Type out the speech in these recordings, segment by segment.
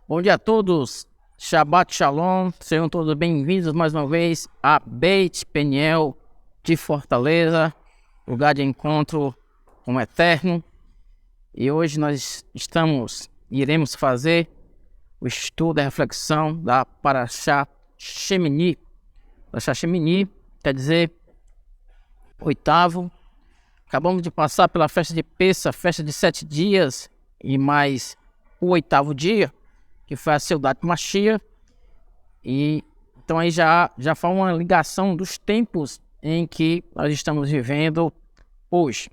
Bom dia a todos, Shabbat Shalom, sejam todos bem-vindos mais uma vez a Beit Peniel de Fortaleza, lugar de encontro com o Eterno. E hoje nós iremos fazer o estudo e reflexão da Parashá Shemini. Parashá Shemini quer dizer oitavo. Acabamos de passar pela festa de Pessa, festa de 7 dias e mais o oitavo dia, que foi a Seudat Mashiach. E então aí já faz uma ligação dos tempos em que nós estamos vivendo hoje.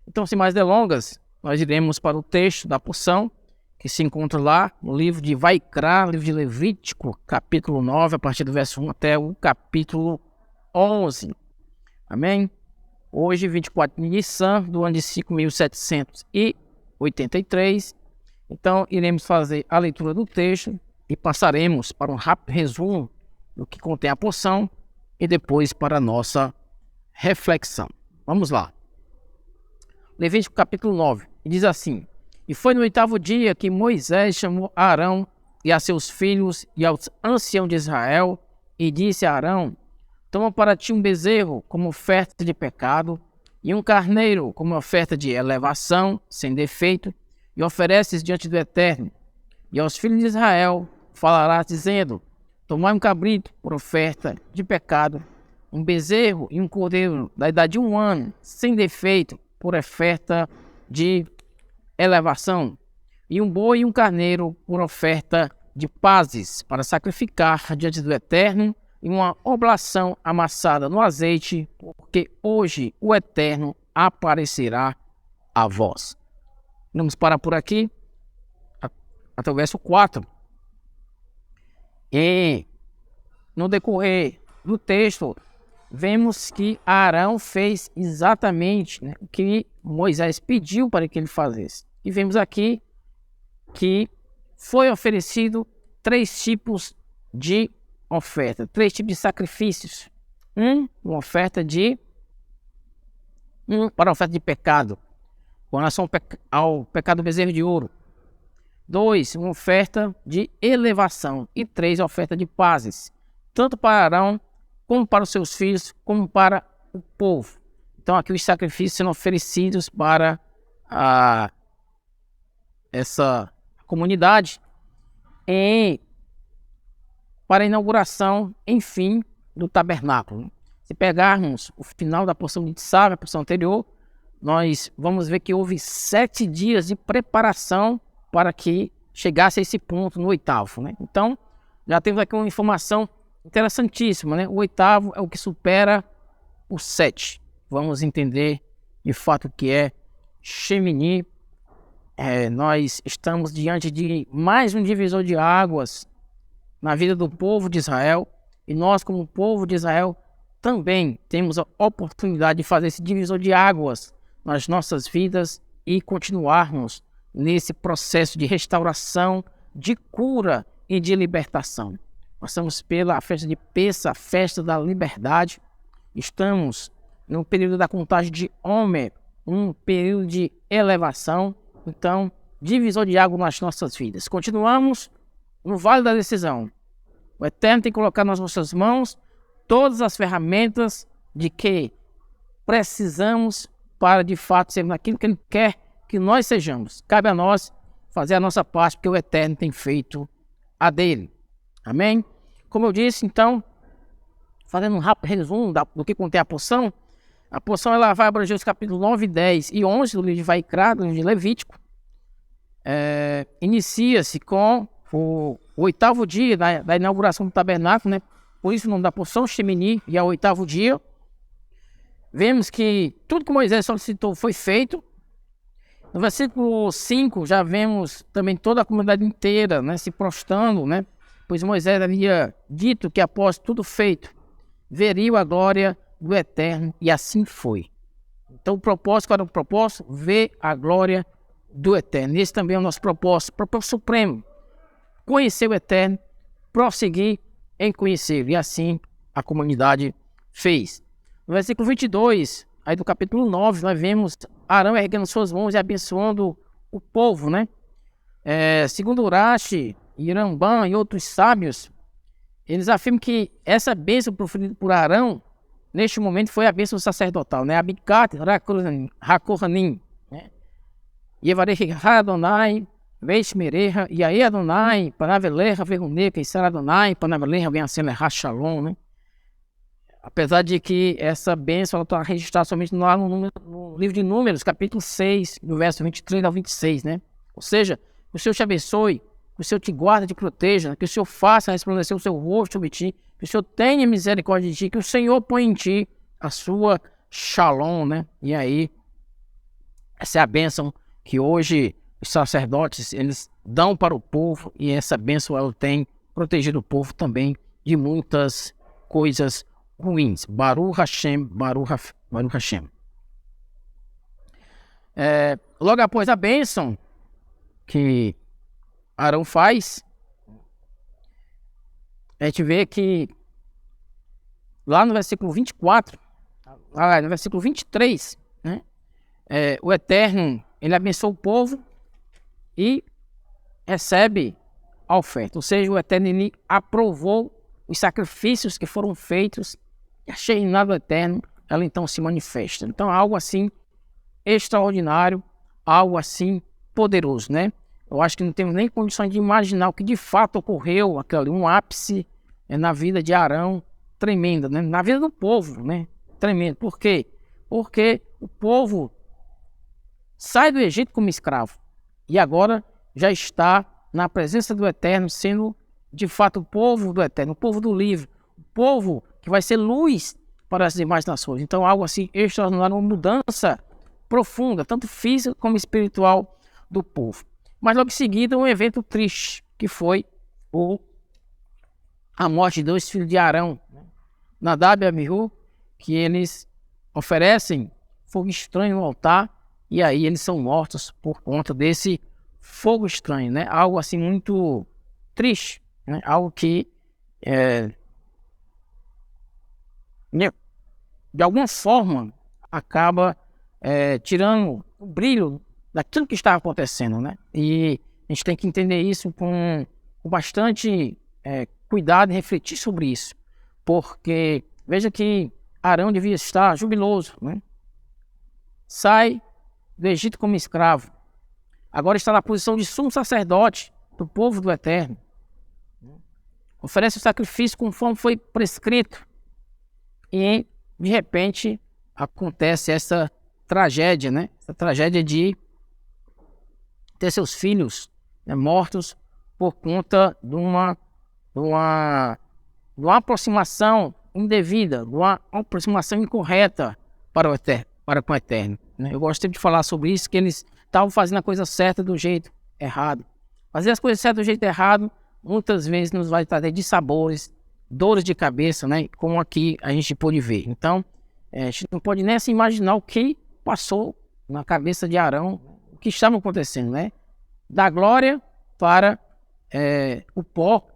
Então, sem mais delongas, nós iremos para o texto da porção que se encontra lá no livro de Vaikra, livro de Levítico, capítulo 9, a partir do verso 1 até o capítulo 11. Amém? Hoje, 24 de Nissan, do ano de 5.783. Então, iremos fazer a leitura do texto e passaremos para um rápido resumo do que contém a porção e depois para a nossa reflexão. Vamos lá. Levítico capítulo 9, diz assim: E foi no oitavo dia que Moisés chamou Arão e a seus filhos e aos anciãos de Israel e disse a Arão: Toma para ti um bezerro como oferta de pecado e um carneiro como oferta de elevação, sem defeito, e ofereces diante do Eterno. E aos filhos de Israel falarás dizendo: Tomai um cabrito por oferta de pecado, um bezerro e um cordeiro da idade de 1 ano, sem defeito, por oferta de elevação, e um boi e um carneiro por oferta de pazes, para sacrificar diante do Eterno, e uma oblação amassada no azeite, porque hoje o Eterno aparecerá a vós. Vamos parar por aqui, até o verso 4. E no decorrer do texto, vemos que Arão fez exatamente o que Moisés pediu para que ele fizesse. E vemos aqui que foi oferecido 3 tipos de oferta, 3 tipos de sacrifícios. Uma oferta para a oferta de pecado, com relação ao pecado do bezerro de ouro. 2, uma oferta de elevação. E 3, a oferta de pazes, tanto para Arão, como para os seus filhos, como para o povo. Então aqui os sacrifícios sendo oferecidos para essa comunidade para a inauguração, enfim, do tabernáculo. Se pegarmos o final da porção de Tzav, a porção anterior, nós vamos ver que houve 7 dias de preparação para que chegasse a esse ponto no oitavo. Então, já temos aqui uma informação interessantíssima. O oitavo é o que supera o 7. Vamos entender de fato o que é Shemini. Nós estamos diante de mais um divisor de águas na vida do povo de Israel. E nós, como povo de Israel, também temos a oportunidade de fazer esse divisor de águas nas nossas vidas e continuarmos nesse processo de restauração, de cura e de libertação. Passamos pela festa de Pessa, a festa da liberdade. Estamos no período da contagem de Homer, um período de elevação. Então, divisor de água nas nossas vidas. Continuamos no vale da decisão. O Eterno tem que colocar nas nossas mãos todas as ferramentas de que precisamos para, de fato, sermos aquilo que Ele quer que nós sejamos. Cabe a nós fazer a nossa parte, porque o Eterno tem feito a dele. Amém? Como eu disse, então, fazendo um rápido resumo do que contém a porção ela vai abranger os capítulos 9, 10 e 11 do livro de Vaikra, do livro de Levítico. Inicia-se com o oitavo dia da inauguração do tabernáculo, Por isso o nome da porção, Shemini, e é o oitavo dia. Vemos que tudo que Moisés solicitou foi feito. No versículo 5 já vemos também toda a comunidade inteira se prostrando, pois Moisés havia dito que após tudo feito, veriam a glória do Eterno, e assim foi. Então o propósito, qual era o propósito? Ver a glória do Eterno. Esse também é o nosso propósito supremo. Conhecer o Eterno, prosseguir em conhecer. E assim a comunidade fez. No versículo 22, aí do capítulo 9, nós vemos Arão erguendo suas mãos e abençoando o povo, Segundo Urashi, e Rambam e outros sábios, eles afirmam que essa bênção proferida por Arão, neste momento, foi a bênção sacerdotal, né? Abikat, Hakohanim, né? Yevarech Adonai, Veishmereha, e aí Adonai, Panaveleha, Veruneka, e Sar Adonai, Panaveleha, vem a ser Shalom, né? Apesar de que essa bênção está registrada somente lá no livro de Números, capítulo 6, do verso 23 ao 26, né? Ou seja, que o Senhor te abençoe, que o Senhor te guarde e te proteja, que o Senhor faça resplandecer o seu rosto sobre ti, que o Senhor tenha misericórdia de ti, que o Senhor põe em ti a sua Shalom, né? E aí, essa é a bênção que hoje os sacerdotes, eles dão para o povo, e essa bênção ela tem protegido o povo também de muitas coisas ruins. Baruch Hashem, Baruch Hashem. Logo após a bênção que Arão faz, a gente vê que lá no versículo 24, no versículo 23, né, o Eterno, ele abençoa o povo e recebe a oferta. Ou seja, o Eterno, ele aprovou os sacrifícios que foram feitos, e a Shekhinah do Eterno, ela então se manifesta. Então, algo assim extraordinário, algo assim poderoso, né? Eu acho que não temos nem condições de imaginar o que de fato ocorreu, um ápice na vida de Arão, tremenda, né? Na vida do povo, né? Tremendo. Por quê? Porque o povo sai do Egito como escravo e agora já está na presença do Eterno, sendo de fato o povo do Eterno, o povo do livro, o povo que vai ser luz para as demais nações. Então, algo assim extraordinário, uma mudança profunda, tanto física como espiritual do povo. Mas logo em seguida, um evento triste, que foi a morte de dois filhos de Arão, Nadab e Abiú, que eles oferecem fogo estranho no altar, e aí eles são mortos por conta desse fogo estranho, né? Algo assim muito triste, né? Algo que de alguma forma acaba tirando o brilho daquilo que está acontecendo, né? E a gente tem que entender isso com bastante cuidado e refletir sobre isso, porque veja que Arão devia estar jubiloso, né? Sai do Egito como escravo, agora está na posição de sumo sacerdote do povo do Eterno, oferece o sacrifício conforme foi prescrito, e de repente acontece essa tragédia, né? Essa tragédia de ter seus filhos, né, mortos por conta de uma aproximação indevida, de uma aproximação incorreta para com o Eterno, né? Eu gosto sempre de falar sobre isso, que eles estavam fazendo a coisa certa do jeito errado. Fazer as coisas certas do jeito errado muitas vezes nos vai trazer dissabores, dores de cabeça, né? Como aqui a gente pôde ver. Então, a gente não pode nem se imaginar o que passou na cabeça de Arão, o que estava acontecendo, né? Da glória para o pó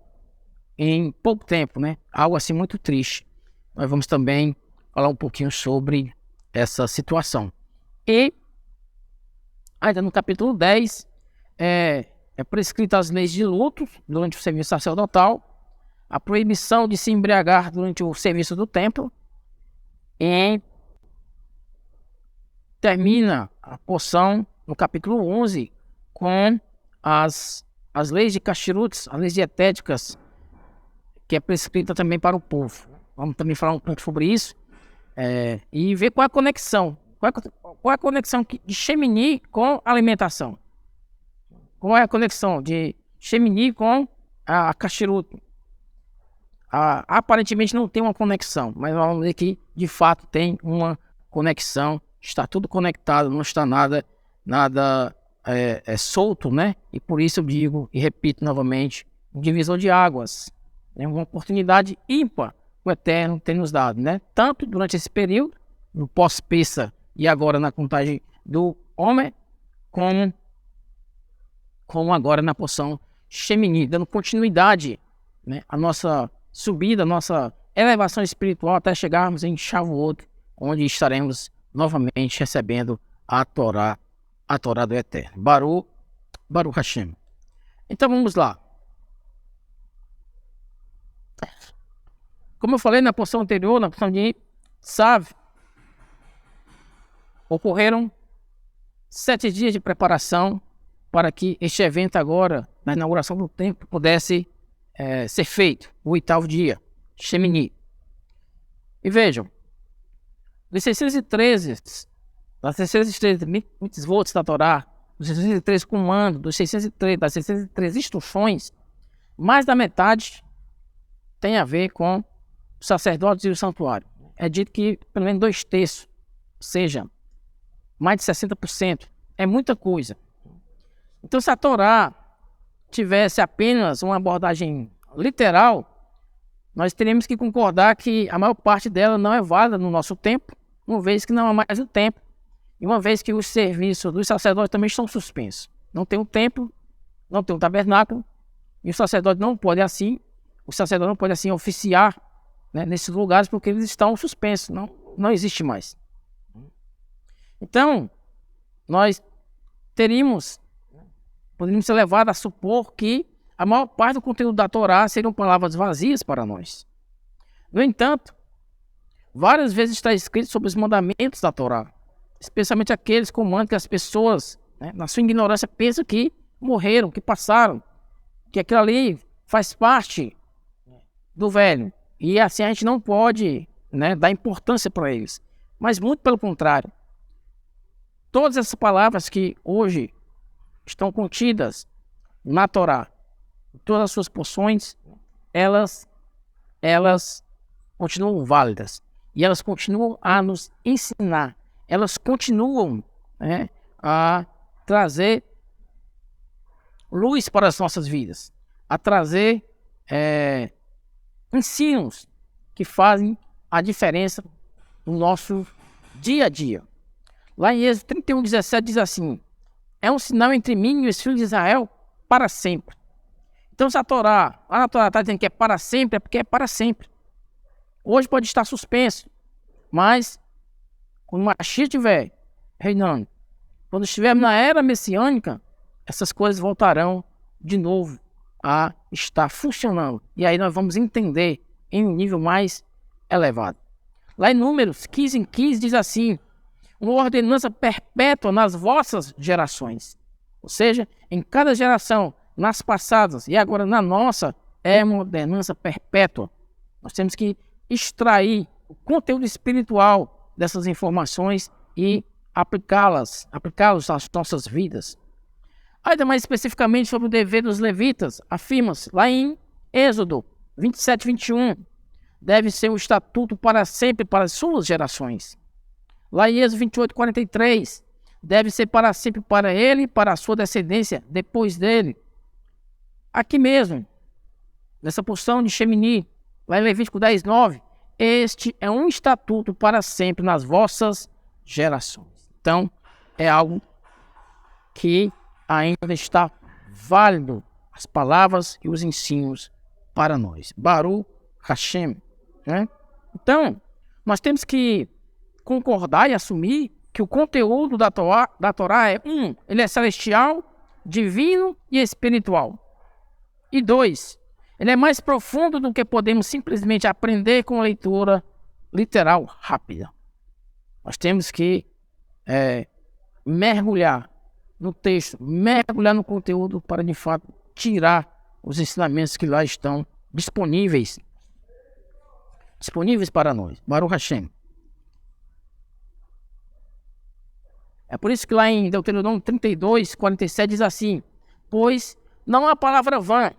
em pouco tempo, né? Algo assim muito triste. Nós vamos também falar um pouquinho sobre essa situação. E ainda no capítulo 10 é prescrito as leis de luto durante o serviço sacerdotal, a proibição de se embriagar durante o serviço do templo, e termina a porção no capítulo 11 com as leis de Kashrut, as leis dietéticas, que é prescrita também para o povo. Vamos também falar um pouco sobre isso e ver qual é a conexão. Qual é a conexão de Shemini com alimentação? Qual é a conexão de Shemini com a Kashrut? Aparentemente não tem uma conexão, mas vamos ver que de fato tem uma conexão. Está tudo conectado, não está nada solto, né? E por isso eu digo e repito novamente, um divisor de águas, é uma oportunidade ímpar que o Eterno tem nos dado, né? Tanto durante esse período, no pós-Pessa e agora na contagem do Homer, como agora na porção Shemini, dando continuidade, né, à nossa subida, à nossa elevação espiritual até chegarmos em Shavuot, onde estaremos novamente recebendo a Torá do Eterno. Baruch Hashem. Então vamos lá. Como eu falei na porção anterior, na porção de Tzav, ocorreram 7 dias de preparação para que este evento agora, na inauguração do templo, pudesse ser feito, o 8º dia, Shemini. E vejam, dos 613 mitzvot da Torá, dos 613 comandos, das 613 instruções, mais da metade tem a ver com os sacerdotes e o santuário. É dito que pelo menos 2/3, ou seja, mais de 60%, é muita coisa. Então, se a Torá tivesse apenas uma abordagem literal, nós teríamos que concordar que a maior parte dela não é válida no nosso tempo, uma vez que não há mais o tempo, e uma vez que os serviços dos sacerdotes também estão suspensos. Não tem um templo, não tem um tabernáculo, e o sacerdote não pode assim oficiar, né, nesses lugares, porque eles estão suspensos, não existe mais. Então, nós poderíamos ser levados a supor que a maior parte do conteúdo da Torá seriam palavras vazias para nós. No entanto, várias vezes está escrito sobre os mandamentos da Torá, especialmente aqueles comandos que as pessoas, né, na sua ignorância, pensam que morreram, que passaram, que aquilo ali faz parte do velho. E assim a gente não pode, né, dar importância para eles. Mas muito pelo contrário. Todas essas palavras que hoje estão contidas na Torá, todas as suas porções, elas continuam válidas. E elas continuam a nos ensinar. Elas continuam, né, a trazer luz para as nossas vidas. A trazer ensinos que fazem a diferença no nosso dia a dia. Lá em Êxodo 31:17 diz assim: é um sinal entre mim e os filhos de Israel para sempre. Então, se a Torá está dizendo que é para sempre, é porque é para sempre. Hoje pode estar suspenso, mas quando o Mashiach estiver reinando, quando estivermos na era messiânica, essas coisas voltarão de novo a estar funcionando. E aí nós vamos entender em um nível mais elevado. Lá em Números 15:15 diz assim: uma ordenança perpétua nas vossas gerações. Ou seja, em cada geração, nas passadas e agora na nossa, é uma ordenança perpétua. Nós temos que extrair o conteúdo espiritual dessas informações e aplicá-los às nossas vidas. Ainda mais especificamente sobre o dever dos levitas, afirma-se lá em Êxodo 27:21, deve ser um estatuto para sempre para as suas gerações. Lá em Êxodo 28:43, deve ser para sempre para ele e para a sua descendência depois dele. Aqui mesmo, nessa porção de Shemini, lá em Levítico 10:9, este é um estatuto para sempre nas vossas gerações. Então, é algo que ainda está válido, as palavras e os ensinos para nós. Baruch Hashem, né? Então, nós temos que concordar e assumir que o conteúdo da Torá é ele é celestial, divino e espiritual. E 2, ele é mais profundo do que podemos simplesmente aprender com leitura literal rápida. Nós temos que mergulhar no texto, mergulhar no conteúdo para de fato tirar os ensinamentos que lá estão disponíveis para nós. Baruch Hashem. É por isso que lá em Deuteronômio 32:47 diz assim: pois não há palavra vã,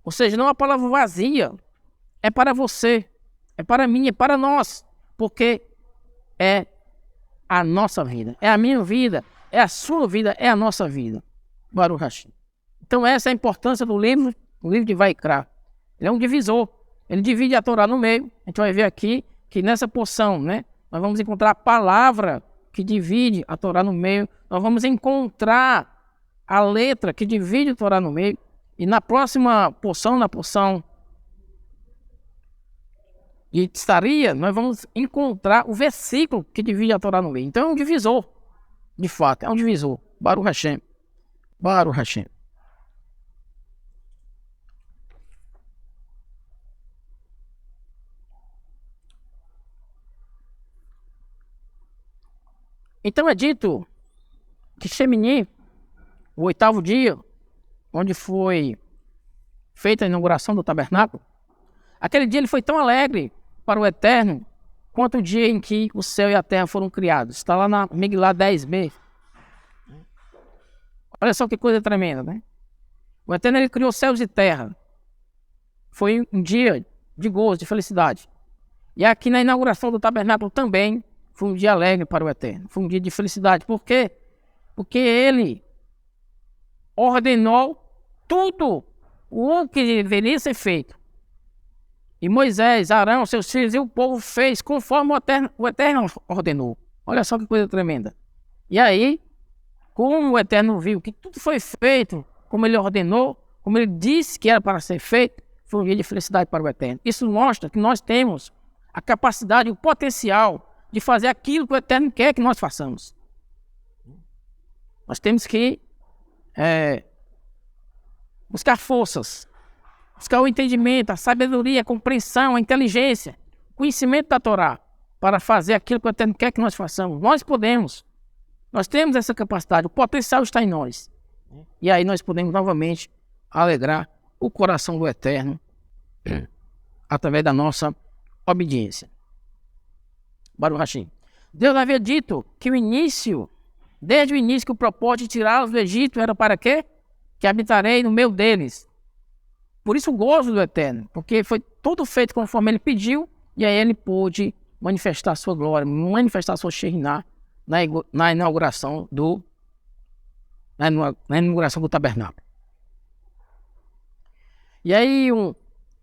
ou seja, não há palavra vazia, é para você, é para mim, é para nós, porque é a nossa vida, é a minha vida, é a sua vida, é a nossa vida. Baruch Hashem. Então essa é a importância do livro de Vaikra. Ele é um divisor, ele divide a Torá no meio. A gente vai ver aqui que nessa porção, né, nós vamos encontrar a palavra que divide a Torá no meio. Nós vamos encontrar a letra que divide a Torá no meio. E na próxima porção, na porção de Tzaria, nós vamos encontrar o versículo que divide a Torá no meio. Então é um divisor, de fato, é um divisor. Baruch Hashem. Baruch Hashem. Então é dito que Shemini, o 8º dia, onde foi feita a inauguração do tabernáculo, aquele dia ele foi tão alegre para o Eterno quanto o dia em que o céu e a terra foram criados. Está lá na Miglá 10b. Olha só que coisa tremenda, né? O Eterno ele criou céus e terra. Foi um dia de gozo, de felicidade. E aqui na inauguração do tabernáculo também foi um dia alegre para o Eterno. Foi um dia de felicidade. Por quê? Porque ele ordenou tudo o que deveria ser feito. E Moisés, Arão, seus filhos e o povo fez conforme o Eterno ordenou. Olha só que coisa tremenda. E aí, como o Eterno viu que tudo foi feito como ele ordenou, como ele disse que era para ser feito, foi um dia de felicidade para o Eterno. Isso mostra que nós temos a capacidade, o potencial de fazer aquilo que o Eterno quer que nós façamos. Nós temos que buscar forças, buscar o entendimento, a sabedoria, a compreensão, a inteligência, o conhecimento da Torá para fazer aquilo que o Eterno quer que nós façamos. Nós podemos, nós temos essa capacidade, o potencial está em nós. E aí nós podemos novamente alegrar o coração do Eterno através da nossa obediência. Baruch Hashem. Deus havia dito que desde o início, que o propósito de tirá-los do Egito era para quê? Que habitarei no meio deles. Por isso o gozo do Eterno, porque foi tudo feito conforme ele pediu, e aí ele pôde manifestar sua glória, manifestar sua Shekhinah na inauguração do tabernáculo. E aí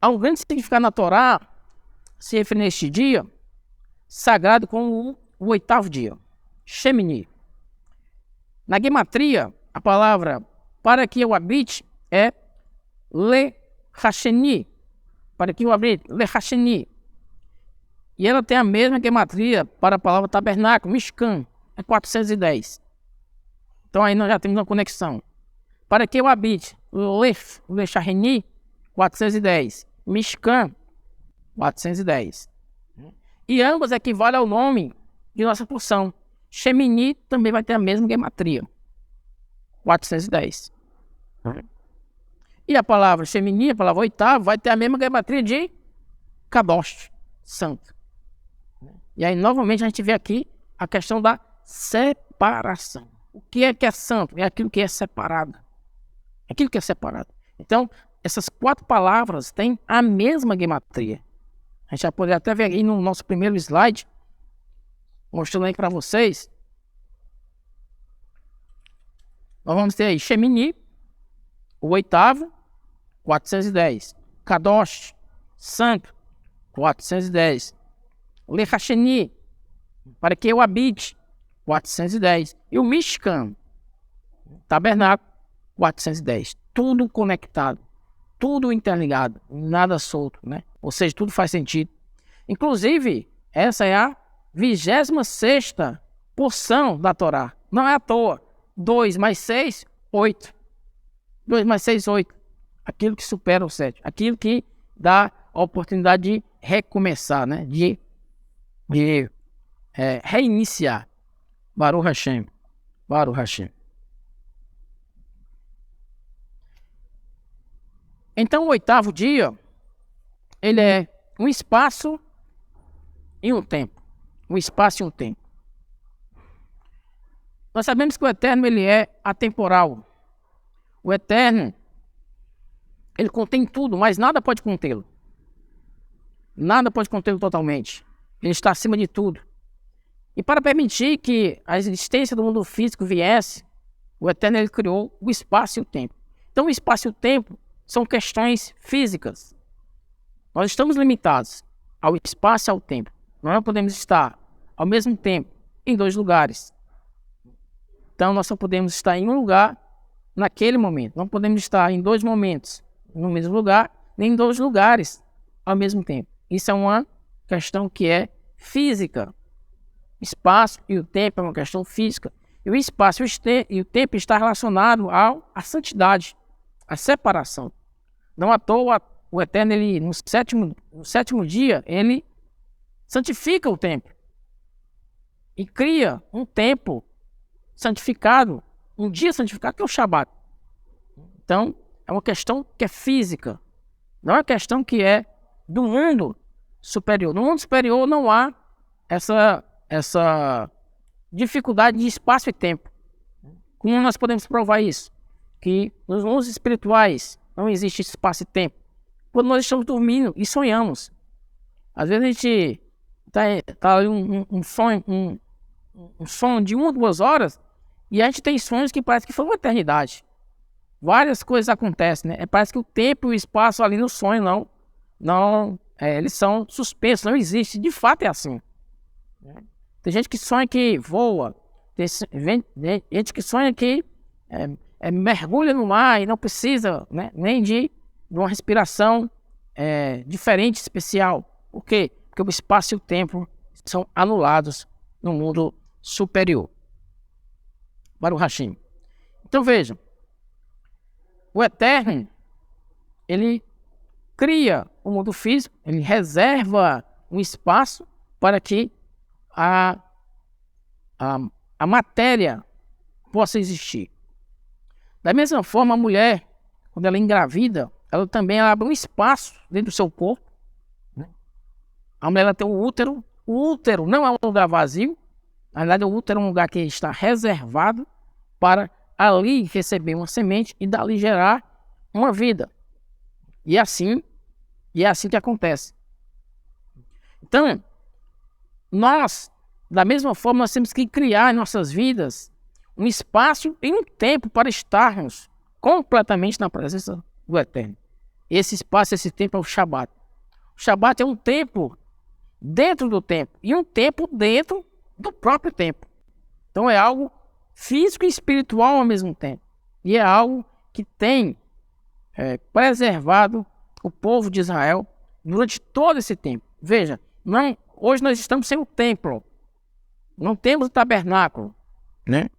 há um grande significado na Torá, se refere a este dia, sagrado como o 8º dia, Shemini. Na gematria, a palavra para que eu habite é Le-Hasheni. Para que eu habite, Le-Hasheni. E ela tem a mesma gematria para a palavra tabernáculo, Mishkan, é 410. Então aí nós já temos uma conexão. Para que eu habite, Le-Shaheni, 410. Mishkan, 410. E ambas equivalem ao nome de nossa porção. Shemini também vai ter a mesma gematria, 410. E a palavra Shemini, a palavra 8º, vai ter a mesma gematria de Kadosh, santo. E aí novamente a gente vê aqui a questão da separação. O que é santo? É aquilo que é separado. Aquilo que é separado. Então, essas 4 palavras têm a mesma gematria. A gente vai poder até ver aí no nosso primeiro slide, mostrando aí para vocês. Nós vamos ter aí Shemini, o 8º, 410. Kadosh, santo, 410. Le-Hasheni, para que eu habite, 410. E o Mishkan, tabernáculo, 410. Tudo conectado, tudo interligado, nada solto, né? Ou seja, tudo faz sentido. Inclusive, essa é a 26ª porção da Torá. Não é à toa. 2 mais 6, 8. 2 mais 6, 8. Aquilo que supera o 7. Aquilo que dá a oportunidade de recomeçar, né? De reiniciar. Baruch Hashem. Baruch Hashem. Então, o 8º dia, ele é um espaço e um tempo. Um espaço e um tempo. Nós sabemos que o Eterno, ele é atemporal. O Eterno, ele contém tudo, mas nada pode contê-lo. Nada pode contê-lo totalmente. Ele está acima de tudo. E para permitir que a existência do mundo físico viesse, o Eterno, ele criou o espaço e o tempo. Então, o espaço e o tempo são questões físicas. Nós estamos limitados ao espaço e ao tempo. Nós não podemos estar ao mesmo tempo em 2 lugares. Então nós só podemos estar em um lugar naquele momento. Não podemos estar em 2 momentos no mesmo lugar, nem em 2 lugares ao mesmo tempo. Isso é uma questão que é física. O espaço e o tempo é uma questão física. E o espaço e o tempo está relacionado à santidade, à separação. Não à toa o Eterno, ele, no sétimo dia, ele santifica o templo. e cria um tempo santificado, um dia santificado, que é o Shabat. Então, é uma questão que é física, não é uma questão que é do mundo superior. No mundo superior não há essa dificuldade de espaço e tempo. Como nós podemos provar isso? Que nos mundos espirituais não existe espaço e tempo. Quando nós estamos dormindo e sonhamos, às vezes a gente tá ali um sonho de 1 ou 2 horas, e a gente tem sonhos que parece que foi uma eternidade. Várias coisas acontecem, né? Parece que o tempo e o espaço ali no sonho eles são suspensos, não existe. De fato é assim. Tem gente que sonha que voa, tem gente que sonha que mergulha no mar e não precisa, né, nem de uma respiração diferente, especial. Por quê? Porque o espaço e o tempo são anulados no mundo superior. Baruch Hashem. Então vejam, o Eterno, ele cria o mundo físico, ele reserva um espaço para que a matéria possa existir. Da mesma forma, a mulher, quando ela é engravida, ela também abre um espaço dentro do seu corpo, né? A mulher ela tem um útero. O útero não é um lugar vazio. Na verdade, o útero é um lugar que está reservado para ali receber uma semente e dali gerar uma vida. E é assim que acontece. Então, da mesma forma, nós temos que criar em nossas vidas um espaço e um tempo para estarmos completamente na presença do Eterno. Esse espaço, esse tempo é o Shabat. O Shabat é um tempo dentro do tempo e um tempo dentro do próprio tempo. Então é algo físico e espiritual ao mesmo tempo. E é algo que tem preservado o povo de Israel durante todo esse tempo. Veja, hoje nós estamos sem o templo. Não temos o tabernáculo, né?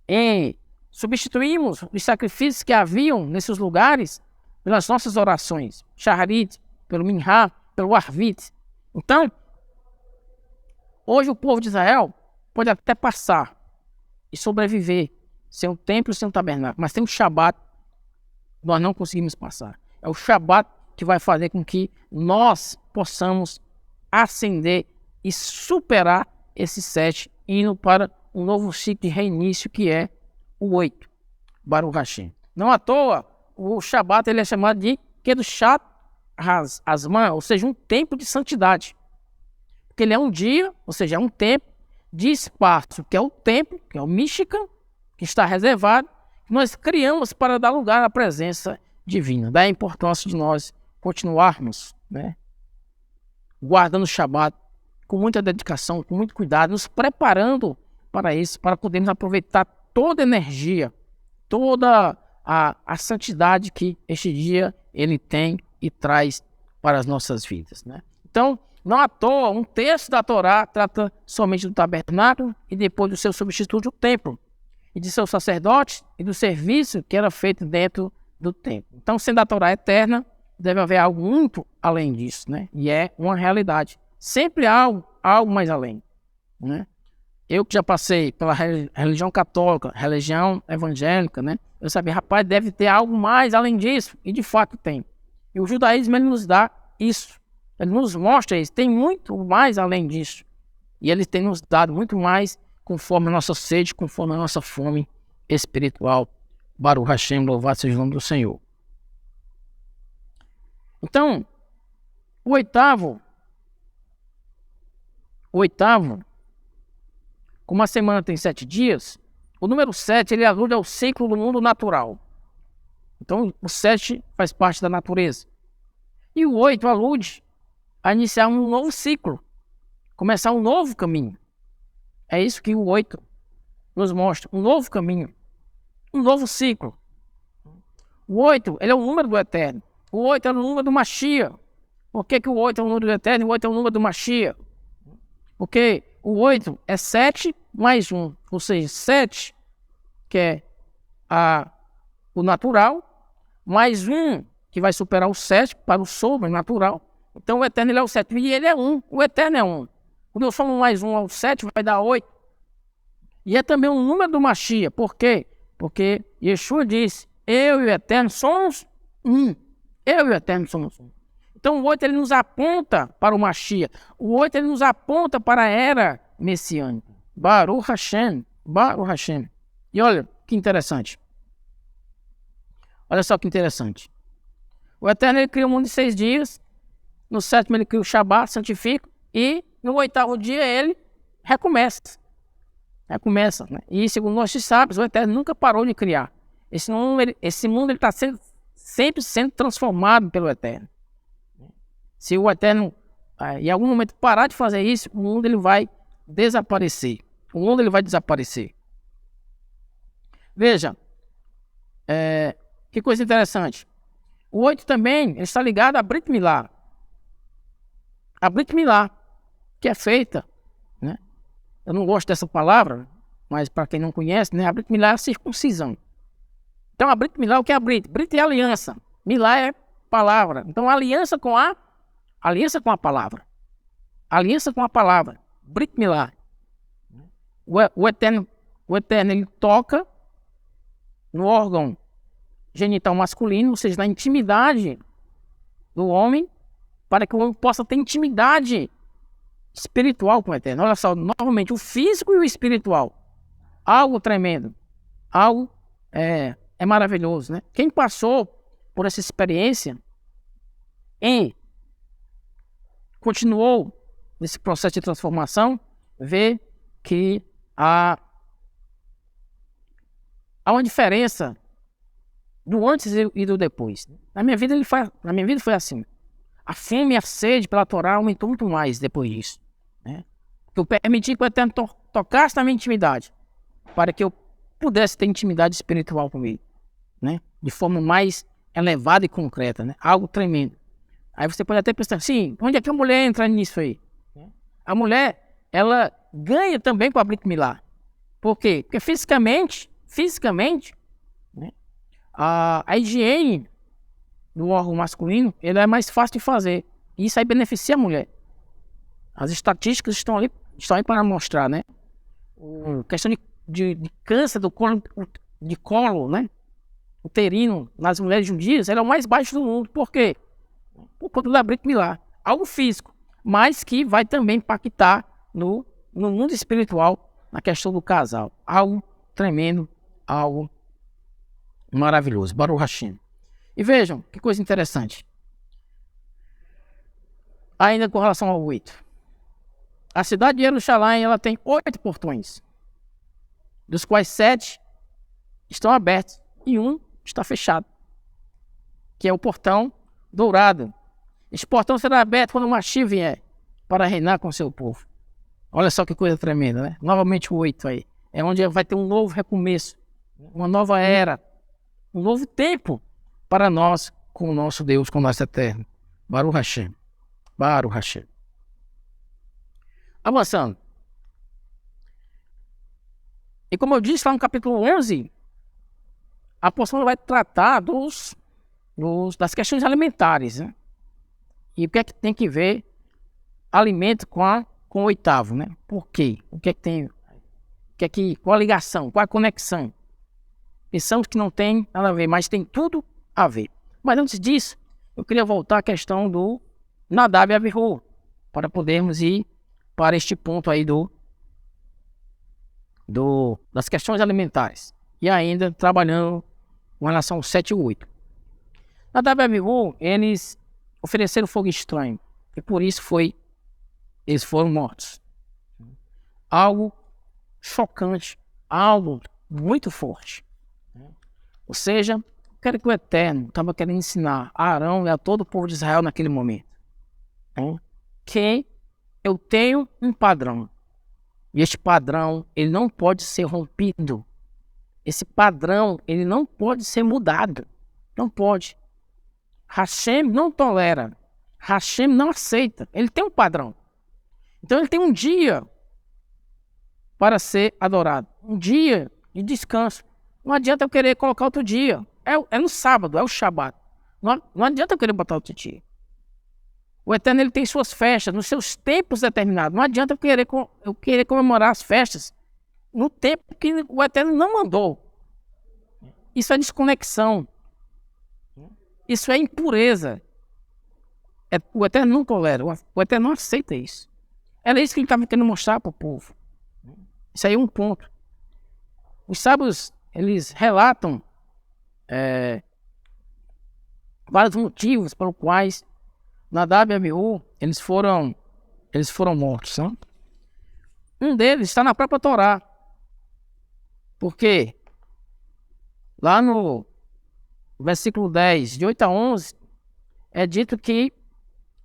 E substituímos os sacrifícios que haviam nesses lugares pelas nossas orações. Shaharit, pelo Minhá, pelo Arvit. Então, hoje o povo de Israel pode até passar e sobreviver sem um templo, sem um tabernáculo. Mas tem um Shabat, nós não conseguimos passar. É o Shabat que vai fazer com que nós possamos ascender e superar esses 7, indo para um novo ciclo de reinício, que é o 8. Baruch Hashem. Não à toa, o Shabat ele é chamado de Kedushat Hazman, ou seja, um tempo de santidade. Porque ele é um dia, ou seja, é um tempo de espaço, que é o templo, que é o Mishkan, que está reservado, que nós criamos para dar lugar à presença divina. Daí a importância de nós continuarmos, né, guardando o Shabat com muita dedicação, com muito cuidado, nos preparando para isso, para podermos aproveitar toda a energia, toda a santidade que este dia ele tem e traz para as nossas vidas, né? Então, não à toa, um texto da Torá trata somente do tabernáculo e depois do seu substituto, o templo, e de seus sacerdotes e do serviço que era feito dentro do templo. Então, sendo a Torá eterna, deve haver algo muito além disso, né? E é uma realidade. Sempre há algo mais além, né? Eu que já passei pela religião católica, religião evangélica, né? Eu sabia, rapaz, deve ter algo mais além disso. E de fato tem. E o judaísmo ele nos dá isso. Ele nos mostra isso. Tem muito mais além disso. E ele tem nos dado muito mais conforme a nossa sede, conforme a nossa fome espiritual. Baruch Hashem, louvado seja o nome do Senhor. Então, o oitavo, como a semana tem 7 dias, o número 7 ele alude ao ciclo do mundo natural. Então, o 7 faz parte da natureza. E o 8 alude a iniciar um novo ciclo, começar um novo caminho. É isso que o 8 nos mostra, um novo caminho, um novo ciclo. O 8 ele é o número do Eterno. O 8 é o número do Mashiach. Por que o 8 é o número do Eterno e o 8 é o número do Mashiach? Porque o 8 é 7 mais 1, ou seja, 7, que é o natural, mais 1, que vai superar o 7 para o sobrenatural. Então o Eterno ele é o 7, e ele é 1, o Eterno é 1. Quando eu somo mais 1 ao 7, vai dar 8. E é também o número do Mashiach. Por quê? Porque Yeshua disse, eu e o Eterno somos um. Eu e o Eterno somos um. Então o 8 ele nos aponta para o Mashiach. O 8 ele nos aponta para a era messiânica. Baruch Hashem. Baruch Hashem. E olha que interessante. Olha só que interessante. O Eterno ele cria o mundo em 6 dias. No 7º ele cria o Shabat, santifica. E no 8º dia ele recomeça. Recomeça. Né? E segundo nossos sábios, o Eterno nunca parou de criar. Esse mundo está sempre sendo transformado pelo Eterno. Se o Eterno, em algum momento, parar de fazer isso, o mundo ele vai desaparecer. O mundo ele vai desaparecer. Veja, que coisa interessante. O 8 também ele está ligado a Brit Milá. A Brit Milá, que é feita, né? Eu não gosto dessa palavra, mas para quem não conhece, né? A Brit Milá é a circuncisão. Então a Brit Milá, o que é a Brit? Brit é aliança. Milá é palavra. Então aliança com a palavra. Aliança com a palavra. Brit Milá. O Eterno ele toca no órgão genital masculino, ou seja, na intimidade do homem, para que o homem possa ter intimidade espiritual com o Eterno. Olha só, novamente, o físico e o espiritual. Algo tremendo. Algo é maravilhoso, né? Quem passou por essa experiência e continuou nesse processo de transformação, vê que há uma diferença do antes e do depois. Na minha vida foi assim. A fome e a sede pela Torá aumentou muito mais depois disso. Né? Eu permiti que o Eterno tocasse na minha intimidade, para que eu pudesse ter intimidade espiritual com ele, né? De forma mais elevada e concreta, né? Algo tremendo. Aí você pode até pensar, sim, onde é que a mulher entra nisso aí? A mulher, ela ganha também com a Brit Milá. Por quê? Porque fisicamente, né? A higiene do órgão masculino, ele é mais fácil de fazer. E isso aí beneficia a mulher. As estatísticas estão aí para mostrar, né? A questão de câncer do colo, de colo, né? Uterino nas mulheres judias, ele é o mais baixo do mundo. Por quê? Por conta da Brit Milá. Algo físico, mas que vai também impactar no mundo espiritual, na questão do casal. Algo tremendo, algo maravilhoso. Baruch Hashem. E vejam, que coisa interessante. Ainda com relação ao 8. A cidade de Jerusalém, ela tem 8 portões, dos quais 7 estão abertos e 1 está fechado, que é o portão dourado. Este portão será aberto quando o Mashiach vier para reinar com seu povo. Olha só que coisa tremenda, né? Novamente o 8 aí. É onde vai ter um novo recomeço, uma nova era, um novo tempo para nós, com o nosso Deus, com o nosso Eterno. Baruch Hashem. Baruch Hashem. Avançando. E como eu disse lá no capítulo 11, a porção vai tratar das questões alimentares, né? E o que é que tem que ver alimento com o 8º, né? Por quê? O que é que tem? Qual a ligação? Qual a conexão? Pensamos que não tem nada a ver, mas tem tudo a ver. Mas antes disso, eu queria voltar à questão do Nadab e Abihu, para podermos ir para este ponto aí das questões alimentares. E ainda trabalhando com relação ao 7 e 8. Nadab e Abihu, eles ofereceram fogo estranho. E por isso eles foram mortos. Algo chocante, algo muito forte. Ou seja, quero que o Eterno estava querendo ensinar a Arão e a todo o povo de Israel naquele momento, que eu tenho um padrão. E este padrão, ele não pode ser rompido. Esse padrão, ele não pode ser mudado. Não pode. Hashem não tolera. Hashem não aceita. Ele tem um padrão. Então ele tem um dia para ser adorado. Um dia de descanso. Não adianta eu querer colocar outro dia. É no sábado, é o Shabat. Não adianta eu querer botar outro dia. O Eterno ele tem suas festas, nos seus tempos determinados. Não adianta eu querer comemorar as festas no tempo que o Eterno não mandou. Isso é desconexão. Isso é impureza. O Eterno não tolera, o Eterno não aceita isso. Era isso que ele estava querendo mostrar para o povo. Isso aí é um ponto. Os sábios, eles relatam vários motivos pelos quais Nadab e Abiú, eles foram mortos. Não? Um deles está na própria Torá. Porque lá no versículo 10, de 8 a 11, é dito que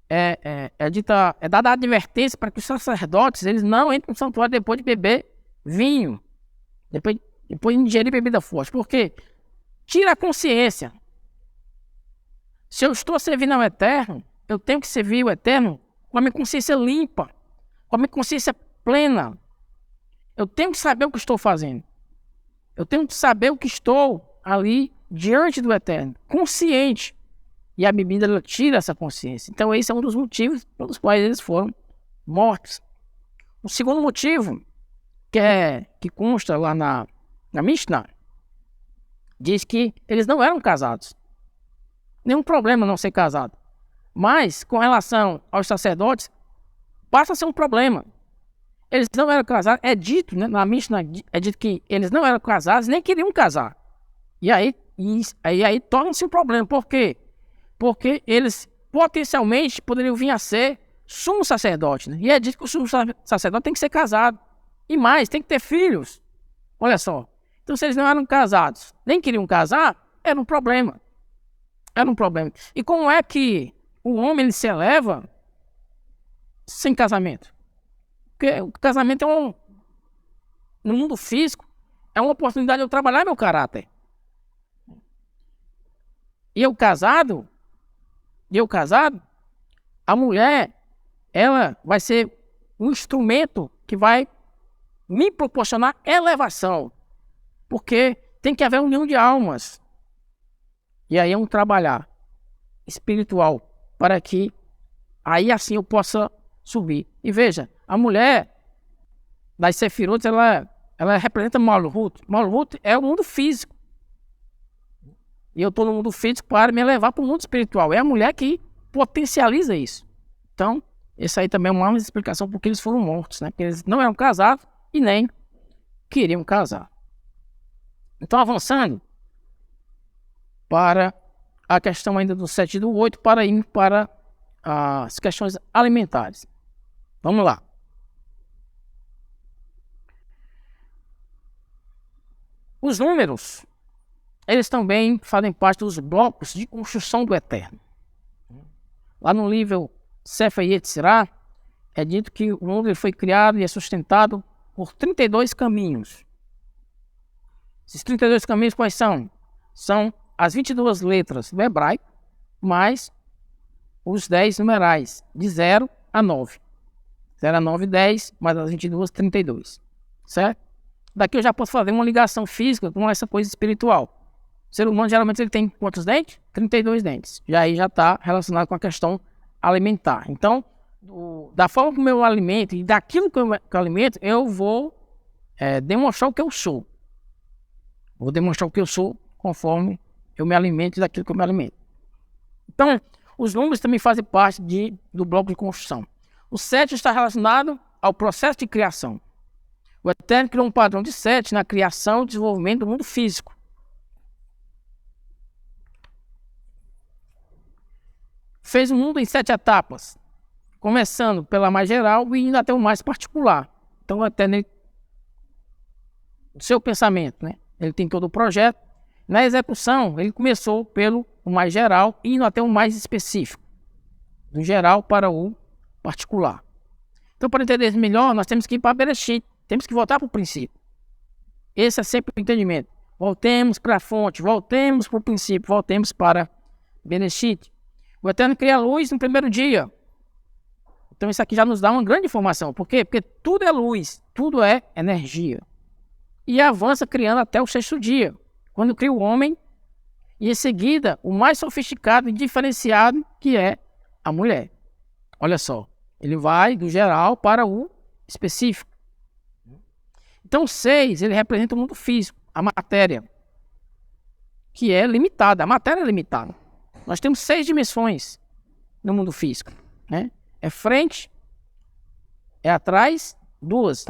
é dada a advertência para que os sacerdotes eles não entrem no santuário depois de beber vinho, depois de ingerir bebida forte. Porque tira a consciência. Se eu estou servindo ao Eterno, eu tenho que servir o Eterno com a minha consciência limpa, com a minha consciência plena. Eu tenho que saber o que estou fazendo. Eu tenho que saber o que estou ali diante do Eterno, consciente. E a bebida ela tira essa consciência. Então esse é um dos motivos pelos quais eles foram mortos. O segundo motivo, que consta lá na Mishnah, diz que eles não eram casados. Nenhum problema não ser casado. Mas, com relação aos sacerdotes, passa a ser um problema. Eles não eram casados. É dito, né, na Mishnah, é dito que eles não eram casados, nem queriam casar. E aí torna-se um problema. Por quê? Porque eles potencialmente poderiam vir a ser sumo sacerdote. Né? E é dito que o sumo sacerdote tem que ser casado. E mais, tem que ter filhos. Olha só. Então, se eles não eram casados, nem queriam casar, era um problema. Era um problema. E como é que o homem ele se eleva sem casamento? Porque o casamento no mundo físico, é uma oportunidade de eu trabalhar meu caráter. E eu casado, a mulher, ela vai ser um instrumento que vai me proporcionar elevação. Porque tem que haver união de almas. E aí é um trabalhar espiritual para que aí assim eu possa subir. E veja, a mulher das Sefirot, ela representa Malhut. Malhut é o mundo físico. E eu estou no mundo físico para me levar para o mundo espiritual. É a mulher que potencializa isso. Então, isso aí também é uma explicação porque eles foram mortos, né? Porque eles não eram casados e nem queriam casar. Então, avançando para a questão ainda do 7 e do 8, para ir para as questões alimentares. Vamos lá. Os números, eles também fazem parte dos blocos de construção do Eterno. Lá no livro Sefer Yetzirah, é dito que o mundo foi criado e é sustentado por 32 caminhos. Esses 32 caminhos quais são? São as 22 letras do hebraico, mais os 10 numerais, de 0 a 9. 0 a 9, 10, mais as 22, 32. Certo? Daqui eu já posso fazer uma ligação física com essa coisa espiritual. O ser humano geralmente ele tem quantos dentes? 32 dentes. Já aí já está relacionado com a questão alimentar. Então, da forma como eu alimento e daquilo que eu alimento, eu vou demonstrar o que eu sou. Vou demonstrar o que eu sou conforme eu me alimento daquilo que eu me alimento. Então, os números também fazem parte do bloco de construção. O 7 está relacionado ao processo de criação. O Eterno criou um padrão de 7 na criação e desenvolvimento do mundo físico. Fez o mundo em 7 etapas, começando pela mais geral e indo até o mais particular. Então, o Eterno, o seu pensamento, né? Ele tem todo o projeto. Na execução, ele começou pelo mais geral, indo até o mais específico. Do geral para o particular. Então, para entender melhor, nós temos que ir para Bereshit. Temos que voltar para o princípio. Esse é sempre o entendimento. Voltemos para a fonte, voltemos para o princípio, voltemos para Bereshit. O Eterno cria a luz no primeiro dia. Então, isso aqui já nos dá uma grande informação. Por quê? Porque tudo é luz, tudo é energia. E avança criando até o 6º dia, quando cria o homem, e em seguida, o mais sofisticado e diferenciado, que é a mulher. Olha só, ele vai do geral para o específico. Então, o 6, ele representa o mundo físico, a matéria, que é limitada. A matéria é limitada. Nós temos 6 dimensões no mundo físico, né? É frente, é atrás, 2.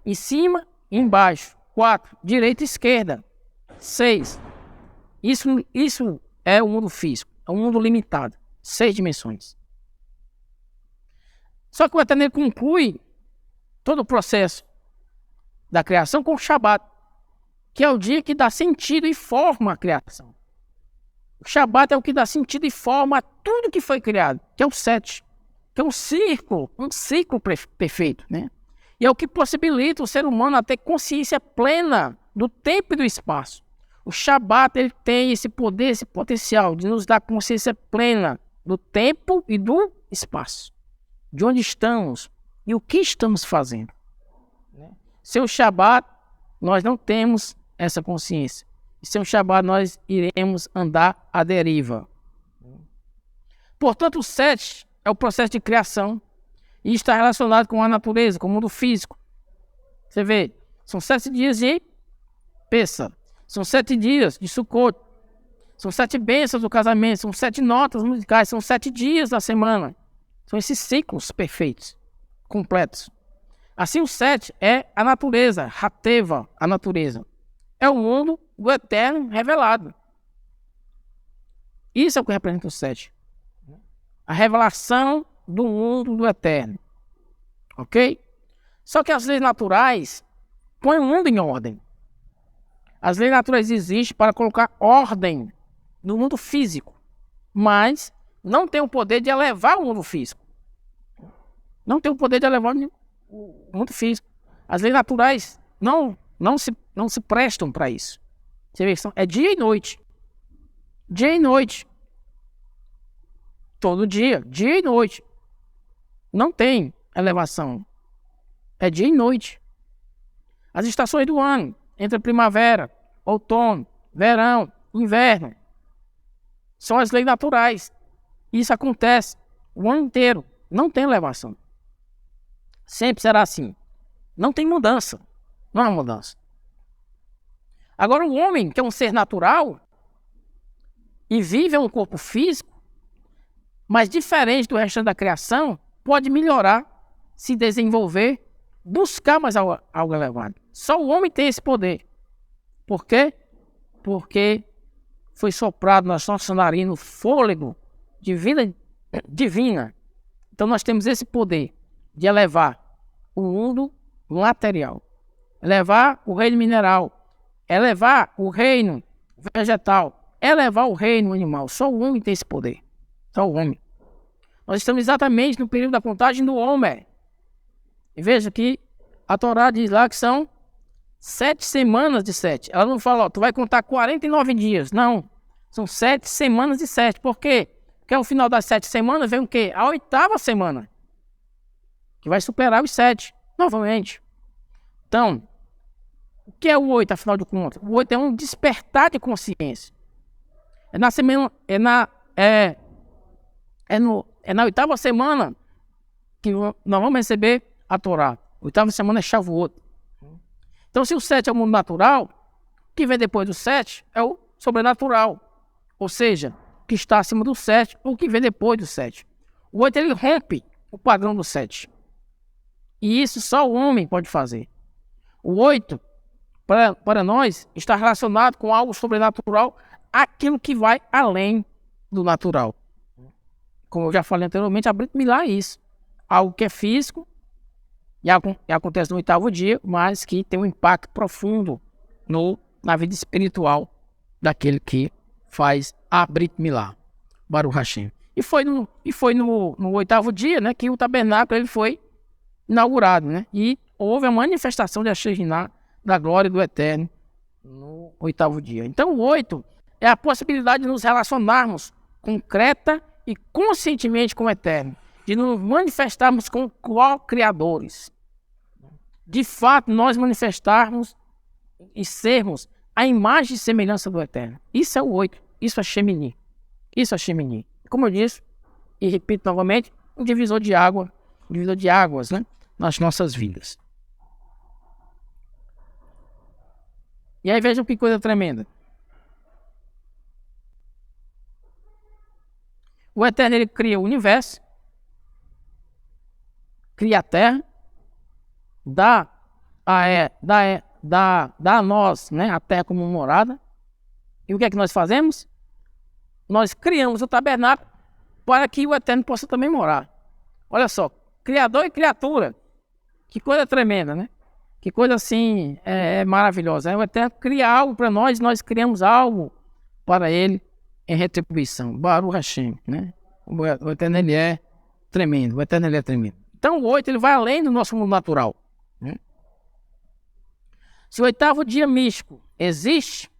Em cima e embaixo, 4. Direita e esquerda, 6. Isso é o mundo físico, é um mundo limitado. 6 dimensões. Só que o Eterno conclui todo o processo da criação com o Shabat, que é o dia que dá sentido e forma a criação. O Shabat é o que dá sentido e forma a tudo que foi criado, que é o 7, que é um ciclo perfeito, né? E é o que possibilita o ser humano a ter consciência plena do tempo e do espaço. O Shabat, ele tem esse poder, esse potencial de nos dar consciência plena do tempo e do espaço, de onde estamos e o que estamos fazendo. Sem o Shabat, nós não temos essa consciência. E sem o Shabat, nós iremos andar à deriva. Portanto, o 7 é o processo de criação e está relacionado com a natureza, com o mundo físico. Você vê, são 7 dias de Pessah, são 7 dias de Sukkot, são 7 bênçãos do casamento, são 7 notas musicais, são 7 dias da semana. São esses ciclos perfeitos, completos. Assim, o 7 é a natureza, Hateva, a natureza. É o mundo do Eterno revelado. Isso é o que representa o 7. A revelação do mundo do Eterno. Ok? Só que as leis naturais põem o mundo em ordem. As leis naturais existem para colocar ordem no mundo físico, mas não tem o poder de elevar o mundo físico. Não tem o poder de elevar o mundo físico. As leis naturais não se prestam para isso. Você vê, é dia e noite. Dia e noite. Todo dia, dia e noite. Não tem elevação. É dia e noite. As estações do ano, entre primavera, outono, verão, inverno, são as leis naturais. Isso acontece o ano inteiro. Não tem elevação. Sempre será assim. Não tem mudança. Não há mudança. Agora, o homem, que é um ser natural e vive em um corpo físico, mas diferente do restante da criação, pode melhorar, se desenvolver, buscar mais algo elevado. Só o homem tem esse poder. Por quê? Porque foi soprado nas nossas narinas o fôlego de vida divina. Então nós temos esse poder de elevar o mundo material, elevar o reino mineral, elevar o reino vegetal, elevar o reino animal. Só o homem tem esse poder. Só o homem. Nós estamos exatamente no período da contagem do homem. E veja que a Torá diz lá que são 7 semanas de 7. Ela não fala, ó, tu vai contar 49 dias. Não. São 7 semanas de 7. Por quê? Porque ao final das 7 semanas vem o quê? A 8ª semana. Que vai superar os 7 novamente. Então, o que é o 8, afinal de contas? O 8 é um despertar de consciência. É na 8ª semana que nós vamos receber a Torá. 8ª semana é Shavuot. Então, se o 7 é o mundo natural, o que vem depois do 7 é o sobrenatural. Ou seja, o que está acima do 7 ou o que vem depois do 7. O 8 ele rompe o padrão do 7. E isso só o homem pode fazer. O 8, para nós, está relacionado com algo sobrenatural, aquilo que vai além do natural. Como eu já falei anteriormente, a Brit Milá é isso. Algo que é físico e acontece no 8º dia, mas que tem um impacto profundo na vida espiritual daquele que faz a Brit Milá, Baruch Hashem. E foi no 8º dia, né, que o tabernáculo ele foi inaugurado, né? E houve a manifestação de Shekhinah, da glória do Eterno, no 8º dia. Então o 8 é a possibilidade de nos relacionarmos concreta e conscientemente com o Eterno, de nos manifestarmos como co-criadores. De fato, nós manifestarmos e sermos a imagem e semelhança do Eterno. Isso é o 8. Isso é Shemini. Isso é Shemini. Como eu disse, e repito novamente, um divisor de água, um divisor de águas, né, nas nossas vidas. E aí vejam que coisa tremenda. O Eterno, ele cria o universo, cria a terra, dá a nós, né, a terra como morada. E o que é que nós fazemos? Nós criamos o tabernáculo para que o Eterno possa também morar. Olha só, Criador e criatura. Que coisa tremenda, né? Que coisa assim maravilhosa. O Eterno cria algo para nós, nós criamos algo para Ele em retribuição. Baruch Hashem, né? O Eterno, ele é tremendo. O Eterno, ele é tremendo. Então o 8, ele vai além do nosso mundo natural, né? Se o 8º dia místico existe,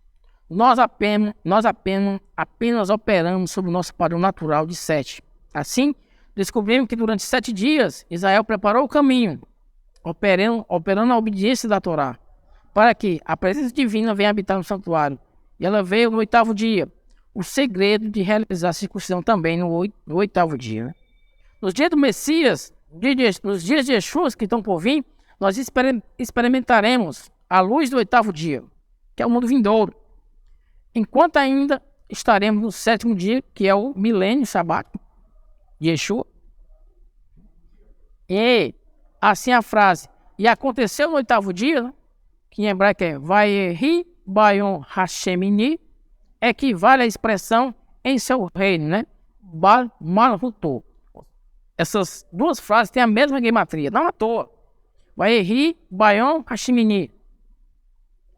nós apenas operamos sobre o nosso padrão natural de 7. Assim, descobrimos que durante 7 dias, Israel preparou o caminho, operando a obediência da Torá, para que a presença divina venha habitar no santuário. E ela veio no 8º dia. O segredo de realizar a circuncisão também no 8º dia, né? Nos dias do Messias, nos dias de Yeshua que estão por vir, nós experimentaremos a luz do 8º dia, que é o mundo vindouro. Enquanto ainda estaremos no 7º dia, que é o milênio sabático de Yeshua. E assim a frase, e aconteceu no 8º dia, né, que em hebraico é Vayehi Bayon Hashemini, equivale à expressão em seu reino, né? Bal Malhuto. Essas duas frases têm a mesma gematria, não à toa. Vayehi Bayon Hashemini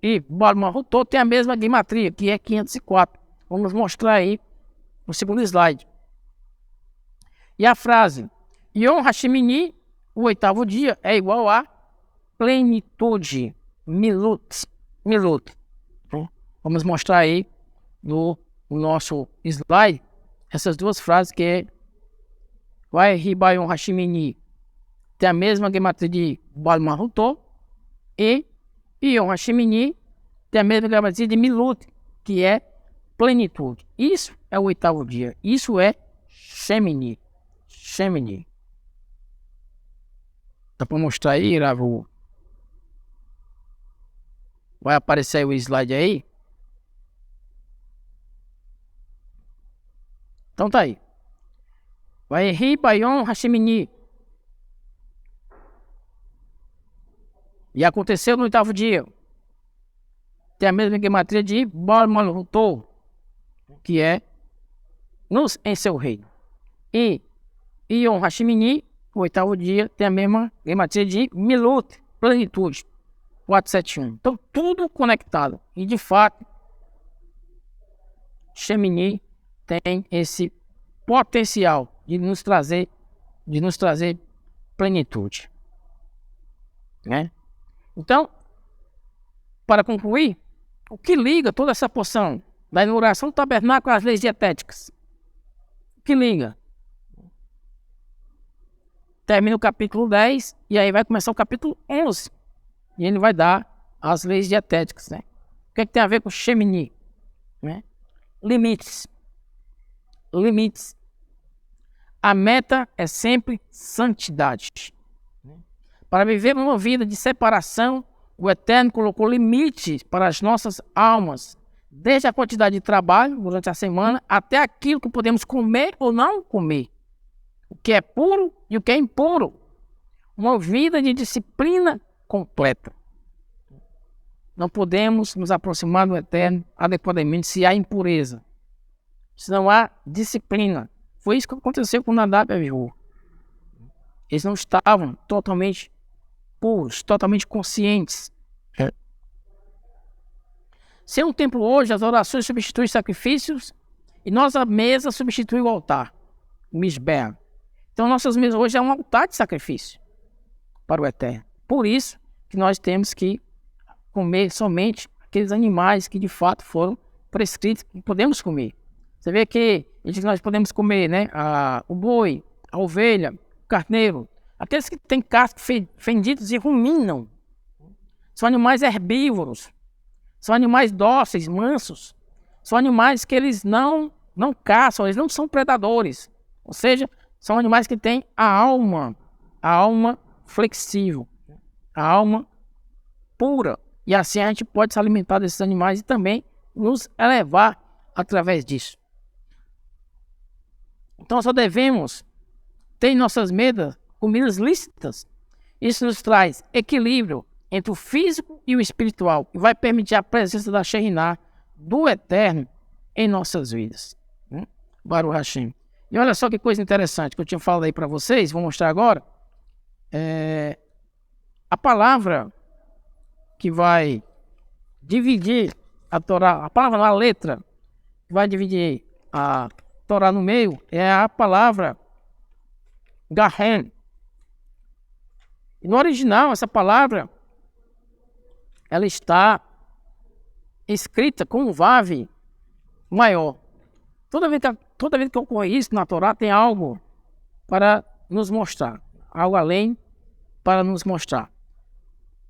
e Bal Malhuto tem a mesma gematria, que é 504. Vamos mostrar aí no segundo slide. E a frase Yom Hashemini, o 8º dia, é igual a plenitude, milut. Vamos mostrar aí no nosso slide essas duas frases, que é Vai Ribayon Hashimini, tem a mesma gematria de Bal Mahutô, e Yom Hashimini tem a mesma gematria de Milut, que é plenitude. Isso é o 8º dia, isso é Shemini. Dá para mostrar aí, Ravu? Vai aparecer aí o slide aí? Então tá aí. Vai Ribayon Hashemini. E aconteceu no 8º dia. Tem a mesma gematria de Bal Malhuto, que é em seu reino. E Yom Hashemini, o 8º dia, tem a mesma gematria de Milut, plenitude, 471. Então tudo conectado. E de fato, Shemini tem esse potencial de nos trazer plenitude, né? Então, para concluir, o que liga toda essa porção da inauguração do tabernáculo às leis dietéticas? O que liga? Termina o capítulo 10 e aí vai começar o capítulo 11. E ele vai dar as leis dietéticas, né? O que é que tem a ver com Shemini, né? Limites. A meta é sempre santidade. Para viver uma vida de separação, o Eterno colocou limites para as nossas almas, desde a quantidade de trabalho durante a semana até aquilo que podemos comer ou não comer, o que é puro e o que é impuro. Uma vida de disciplina completa. Não podemos nos aproximar do Eterno adequadamente se há impureza, se não há disciplina. Foi isso que aconteceu com Nadab e Abiú. Eles não estavam totalmente puros, totalmente conscientes. Sem um templo hoje, as orações substituem sacrifícios e nossa mesa substitui o altar, o Mishbeach. Então nossas mesas hoje é um altar de sacrifício para o Eterno. Por isso que nós temos que comer somente aqueles animais que de fato foram prescritos que podemos comer. Você vê que nós podemos comer, né, o boi, a ovelha, o carneiro, aqueles que têm cascos fendidos e ruminam. São animais herbívoros, são animais dóceis, mansos, são animais que eles não caçam, eles não são predadores. Ou seja, São animais que têm a alma flexível, a alma pura. E assim a gente pode se alimentar desses animais e também nos elevar através disso. Então só devemos ter em nossas mesas comidas lícitas. Isso nos traz equilíbrio entre o físico e o espiritual e vai permitir a presença da Shekhinah, do Eterno, em nossas vidas. Baruch Hashem. E olha só que coisa interessante que eu tinha falado aí para vocês, vou mostrar agora. A palavra que vai dividir a Torá, a palavra, a letra que vai dividir a Torá no meio é a palavra Gahen. E no original, essa palavra ela está escrita com um Vav maior. Toda vez que ocorre isso na Torá, tem algo para nos mostrar, algo além para nos mostrar.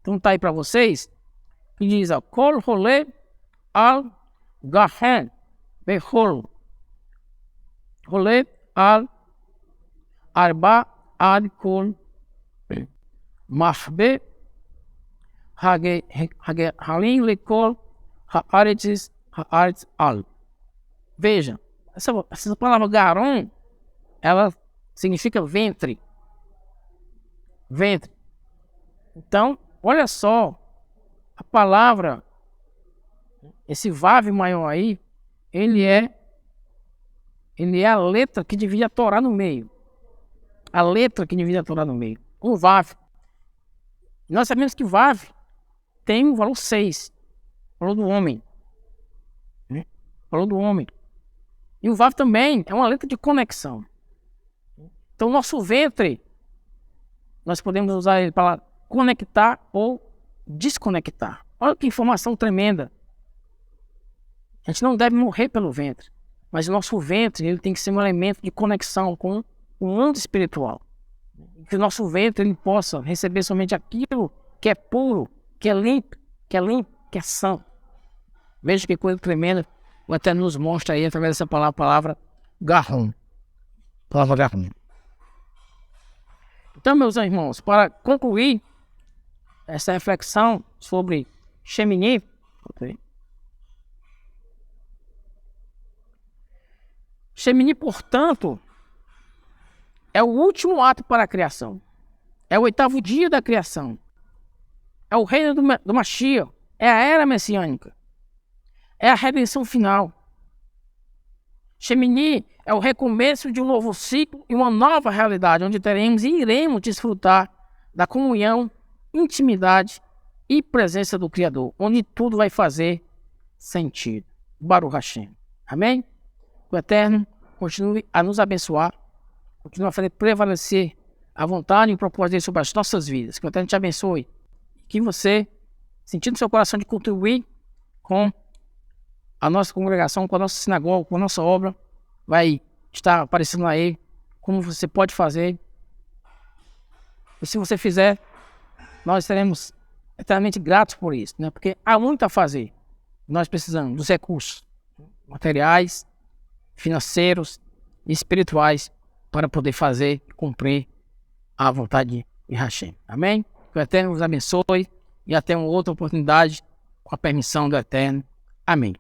Então está aí para vocês, que diz: Kol Hole al Gahen Behol Hole al Arba ad Kol Mahbe Halim Lekol Haaretz Haaretz Al. Veja, essa palavra Garon, ela significa ventre. Ventre. Então, olha só, a palavra, esse Vav maior aí, ele é a letra que divide a Torá no meio. A letra que divide a Torá no meio. Um Vav. Nós sabemos que Vav tem o valor 6. Valor do homem. Valor do homem. E o Vav também é uma letra de conexão. Então, nosso ventre, nós podemos usar ele para conectar ou desconectar. Olha que informação tremenda. A gente não deve morrer pelo ventre, mas o nosso ventre ele tem que ser um elemento de conexão com o mundo espiritual. Que o nosso ventre ele possa receber somente aquilo que é puro, que é limpo, que é santo. Veja que coisa tremenda o Eterno nos mostra aí através dessa palavra Garhon. Palavra Garhon. Então, meus irmãos, para concluir essa reflexão sobre Shemini, Shemini, portanto, é o último ato para a criação. É o 8º dia da criação. É o reino do Mashiach. É a era messiânica. É a redenção final. Shemini é o recomeço de um novo ciclo e uma nova realidade, onde teremos e iremos desfrutar da comunhão, intimidade e presença do Criador, onde tudo vai fazer sentido. Baruch Hashem. Amém? O Eterno continue a nos abençoar, continue a fazer prevalecer a vontade e o propósito dele sobre as nossas vidas. Que o Eterno te abençoe. Que você, sentindo seu coração de contribuir com a nossa congregação, com a nossa sinagoga, com a nossa obra, vai estar aparecendo aí como você pode fazer. E se você fizer, nós seremos eternamente gratos por isso, né? Porque há muito a fazer. Nós precisamos dos recursos materiais, financeiros e espirituais para poder fazer e cumprir a vontade de Hashem. Amém? Que o Eterno nos abençoe e até uma outra oportunidade com a permissão do Eterno. Amém.